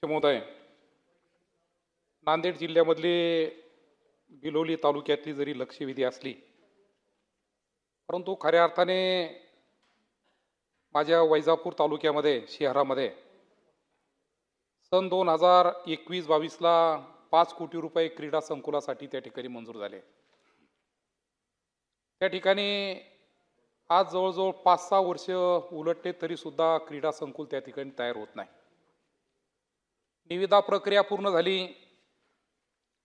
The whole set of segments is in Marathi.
महोदय, नांदेड जिल्ह्यामधली बिलोली तालुक्यातली जरी लक्षवेधी असली, परंतु खऱ्या अर्थाने माझ्या वैजापूर तालुक्यामध्ये शहरामध्ये सन 2021-22ला 5 कोटी रुपये क्रीडा संकुलासाठी त्या ठिकाणी मंजूर झाले। त्या ठिकाणी आज जवळजवळ 5-6 वर्ष उलटले तरी सुद्धा क्रीडा संकुल त्या ठिकाणी तयार होत नाही। निविदा प्रक्रिया पूर्ण झाली,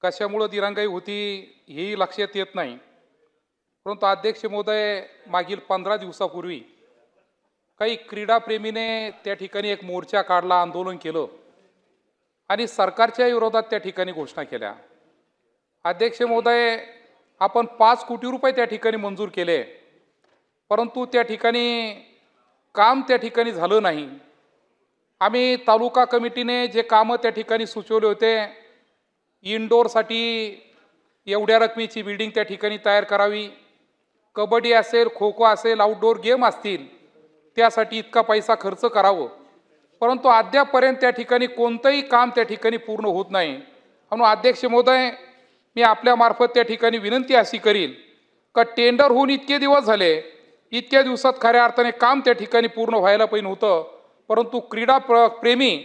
कशामुळे दिरंगाई होती हेही लक्षात येत नाही। परंतु अध्यक्ष महोदय, मागील 15 दिवसापूर्वी काही क्रीडाप्रेमीने त्या ठिकाणी एक मोर्चा काढला, आंदोलन केलं आणि सरकारच्या विरोधात त्या ठिकाणी घोषणा केल्या। अध्यक्ष महोदय, आपण 5 कोटी रुपये त्या ठिकाणी मंजूर केले, परंतु त्या ठिकाणी काम त्या ठिकाणी झालं नाही। आम्ही तालुका कमिटीने जे कामं त्या ठिकाणी सुचवले होते, इनडोअरसाठी एवढ्या रकमेची बिल्डिंग त्या ठिकाणी तयार करावी, कबड्डी असेल, खो खो असेल, आउटडोअर गेम असतील, त्यासाठी इतका पैसा खर्च करावं, परंतु अद्यापपर्यंत त्या ठिकाणी कोणतंही काम त्या ठिकाणी पूर्ण होत नाही। म्हणून अध्यक्ष महोदय, मी आपल्यामार्फत त्या ठिकाणी विनंती अशी करील का टेंडर होऊन इतके दिवस झाले, इतक्या दिवसात खऱ्या अर्थाने काम त्या ठिकाणी पूर्ण व्हायला पाहिजे होतं, परंतु क्रीडा प्रेमी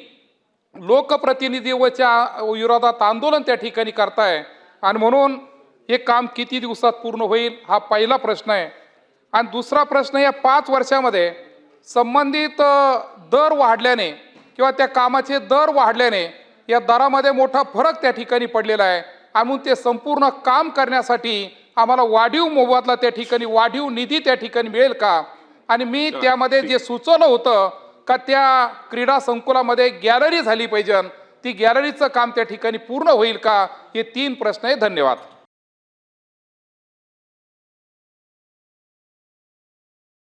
लोकप्रतिनिधीच्या विरोधात आंदोलन त्या ठिकाणी करताय आणि म्हणून हे काम किती दिवसात पूर्ण होईल हा पहिला प्रश्न आहे। आणि दुसरा प्रश्न, या 5 वर्षामध्ये संबंधित दर वाढल्याने किंवा त्या कामाचे दर वाढल्याने या दरामध्ये मोठा फरक त्या ठिकाणी पडलेला आहे। आणि ते संपूर्ण काम करण्यासाठी आम्हाला वाढीव मोबदला त्या ठिकाणी वाढीव निधी त्या ठिकाणी मिळेल का? आणि मी त्यामध्ये जे सुचवलं होतं का त्या क्रीडा संकुलामध्ये गॅलरी झाली पाहिजे, ती गॅलरीचं काम त्या ठिकाणी पूर्ण होईल का? हे 3 प्रश्न आहे। धन्यवाद।